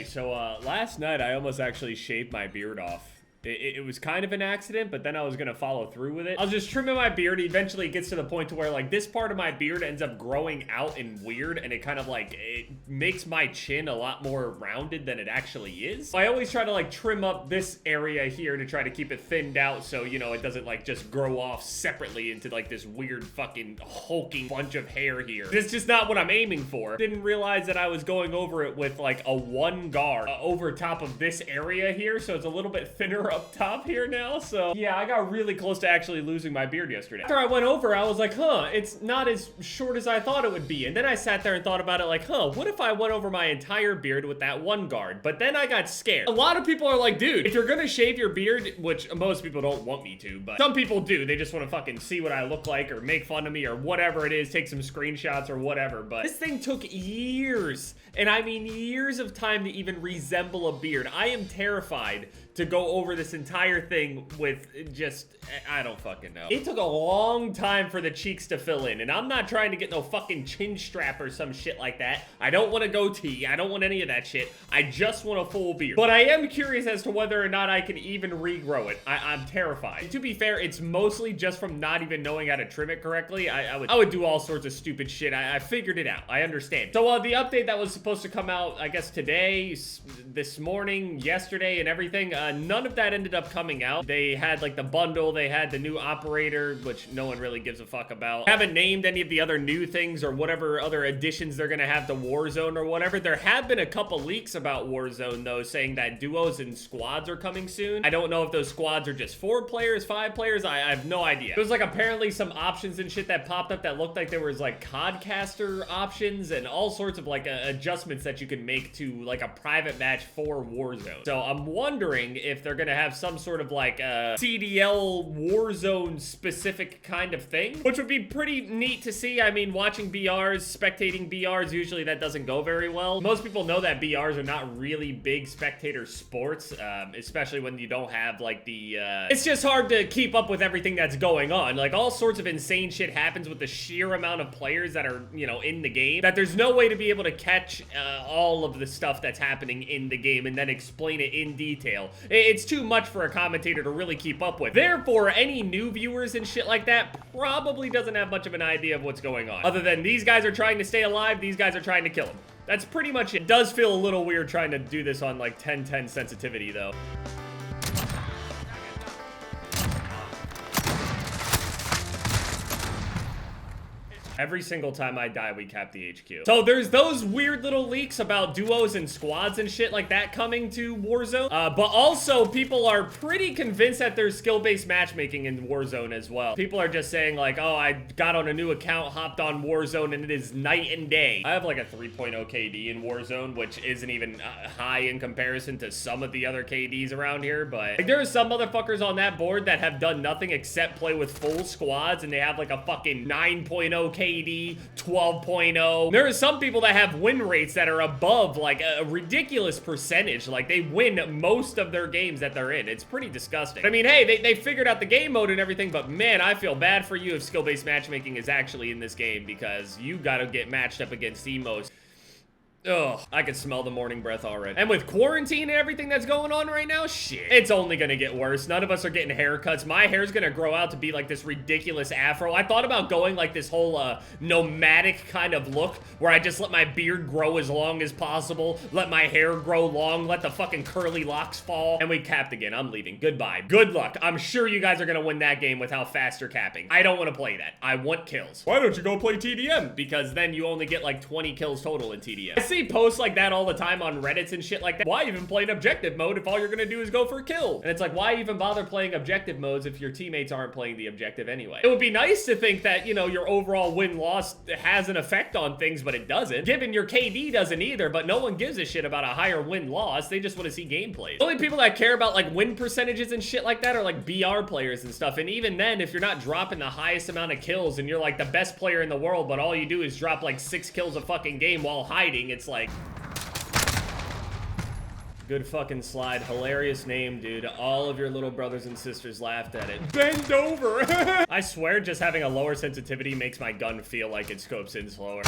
Hey, so last night I almost actually shaved my beard off. It was kind of an accident, but then I was gonna follow through with it. I was just trimming my beard. Eventually it gets to the point to where like this part of my beard ends up growing out and weird, and it kind of like, it makes my chin a lot more rounded than it actually is. So I always try to like trim up this area here to try to keep it thinned out so, you know, it doesn't like just grow off separately into like this weird fucking hulking bunch of hair here. It's just not what I'm aiming for. Didn't realize that I was going over it with like a one guard over top of this area here, so it's a little bit thinner up top here now. So yeah, I got really close to actually losing my beard yesterday. After I went over, I was like, huh, it's not as short as I thought it would be. And then I sat there and thought about it like, huh, what if I went over my entire beard with that one guard? But then I got scared. A lot of people are like, dude, if you're gonna shave your beard, which most people don't want me to, but some people do, they just want to fucking see what I look like or make fun of me or whatever it is, take some screenshots or whatever. But this thing took years, and I mean years of time to even resemble a beard. I am terrified to go over this entire thing with just, I don't fucking know. It took a long time for the cheeks to fill in, and I'm not trying to get no fucking chin strap or some shit like that. I don't want a goatee. I don't want any of that shit. I just want a full beard. But I am curious as to whether or not I can even regrow it. I'm terrified. And to be fair, it's mostly just from not even knowing how to trim it correctly. I would do all sorts of stupid shit. I figured it out. I understand. So the update that was supposed to come out, I guess today, this morning, yesterday, and everything, none of that ended up coming out. They had like the bundle, they had the new operator, which no one really gives a fuck about. Haven't named any of the other new things or whatever other additions they're gonna have to Warzone or whatever. There have been a couple leaks about Warzone though, saying that duos and squads are coming soon. I don't know if those squads are just 4 players, 5 players, I have no idea. There was like apparently some options and shit that popped up that looked like there was like codcaster options and all sorts of like adjustments that you can make to like a private match for Warzone. So I'm wondering if they're gonna have some sort of like CDL Warzone specific kind of thing, which would be pretty neat to see. I mean, watching BRs, spectating BRs, usually that doesn't go very well. Most people know that BRs are not really big spectator sports, especially when you don't have like the, it's just hard to keep up with everything that's going on. Like all sorts of insane shit happens with the sheer amount of players that are, you know, in the game, that there's no way to be able to catch all of the stuff that's happening in the game and then explain it in detail. It's too much for a commentator to really keep up with. Therefore, any new viewers and shit like that probably doesn't have much of an idea of what's going on. Other than these guys are trying to stay alive, these guys are trying to kill them. That's pretty much it. It does feel a little weird trying to do this on like 10/10 sensitivity though. Every single time I die, we cap the HQ. So there's those weird little leaks about duos and squads and shit like that coming to Warzone. But also people are pretty convinced that there's skill-based matchmaking in Warzone as well. People are just saying like, oh, I got on a new account, hopped on Warzone, and it is night and day. I have like a 3.0 KD in Warzone, which isn't even high in comparison to some of the other KDs around here. But like, there are some motherfuckers on that board that have done nothing except play with full squads, and they have like a fucking 9.0 KD. 12.0. There are some people that have win rates that are above like a ridiculous percentage. Like they win most of their games that they're in. It's pretty disgusting. I mean, hey, they figured out the game mode and everything, but man, I feel bad for you if skill-based matchmaking is actually in this game, because you gotta get matched up against emos. Ugh, I can smell the morning breath already. And with quarantine and everything that's going on right now, shit, it's only gonna get worse. None of us are getting haircuts. My hair's gonna grow out to be like this ridiculous afro. I thought about going like this whole nomadic kind of look where I just let my beard grow as long as possible, let my hair grow long, let the fucking curly locks fall, and we capped again. I'm leaving. Goodbye. Good luck. I'm sure you guys are gonna win that game with how fast you're capping. I don't want to play that. I want kills. Why don't you go play TDM? Because then you only get like 20 kills total in TDM. I see posts like that all the time on Reddits and shit like that. Why even play an objective mode if all you're gonna do is go for a kill? And it's like, why even bother playing objective modes if your teammates aren't playing the objective anyway? It would be nice to think that, you know, your overall win-loss has an effect on things, but it doesn't. Given your KD doesn't either, but no one gives a shit about a higher win-loss. They just want to see gameplay. The only people that care about like win percentages and shit like that are like BR players and stuff. And even then, if you're not dropping the highest amount of kills and you're like the best player in the world, but all you do is drop like 6 kills a fucking game while hiding, it's like... Good fucking slide. Hilarious name, dude. All of your little brothers and sisters laughed at it. Bend over! I swear just having a lower sensitivity makes my gun feel like it scopes in slower.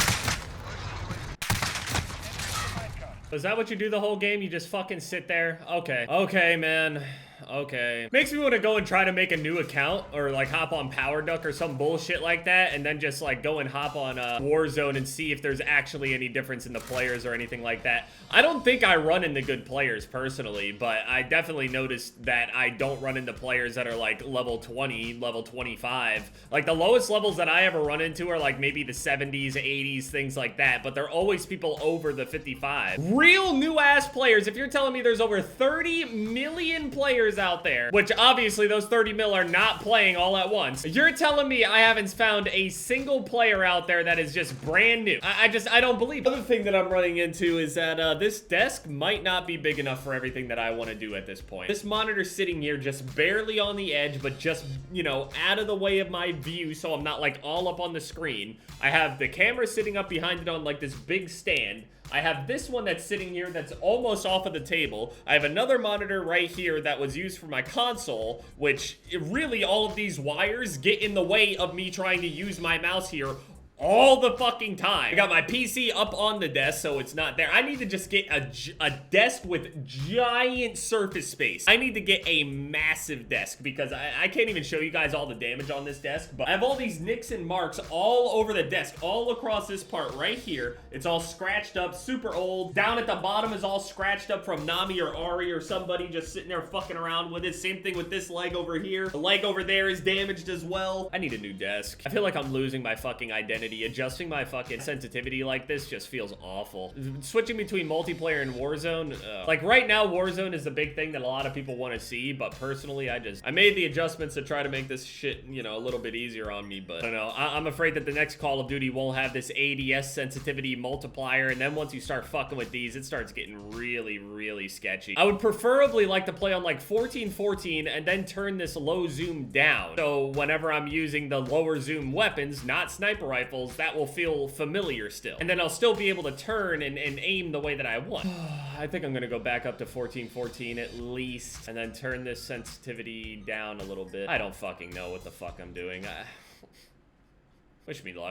Was that what you do the whole game? You just fucking sit there? Okay. Okay, man. Okay. Makes me want to go and try to make a new account or like hop on Power Duck or some bullshit like that and then just like go and hop on Warzone and see if there's actually any difference in the players or anything like that. I don't think I run into good players personally, but I definitely noticed that I don't run into players that are like level 20, level 25. Like the lowest levels that I ever run into are like maybe the 70s, 80s, things like that, but they're always people over the 55. Real new ass players. If you're telling me there's over 30 million players out there, which obviously those 30 mil are not playing all at once, you're telling me I haven't found a single player out there that is just brand new. I don't believe it. Other thing that I'm running into is that this desk might not be big enough for everything that I want to do at this point. This monitor's sitting here just barely on the edge, but just, you know, out of the way of my view so I'm not like all up on the screen. I have the camera sitting up behind it on like this big stand. I have this one that's sitting here that's almost off of the table. I have another monitor right here that was used for my console, which really all of these wires get in the way of me trying to use my mouse here all the fucking time. I got my PC up on the desk, so it's not there. I need to just get a desk with giant surface space. I need to get a massive desk because I can't even show you guys all the damage on this desk, but I have all these nicks and marks all over the desk, all across this part right here. It's all scratched up, super old. Down at the bottom is all scratched up from Nami or Ari or somebody just sitting there fucking around with it. Same thing with this leg over here. The leg over there is damaged as well. I need a new desk. I feel like I'm losing my fucking identity. Adjusting my fucking sensitivity like this just feels awful. Switching between multiplayer and Warzone, like right now Warzone is the big thing that a lot of people want to see, but personally I made the adjustments to try to make this shit, you know, a little bit easier on me, but I don't know. I'm afraid that the next Call of Duty won't have this ADS sensitivity multiplier, and then once you start fucking with these, it starts getting really sketchy. I would preferably like to play on like 1414 and then turn this low zoom down, so whenever I'm using the lower zoom weapons, not sniper rifles, that will feel familiar still. And then I'll still be able to turn and aim the way that I want. I think I'm gonna go back up to 1414 at least, and then turn this sensitivity down a little bit. I don't fucking know what the fuck I'm doing. Wish me luck.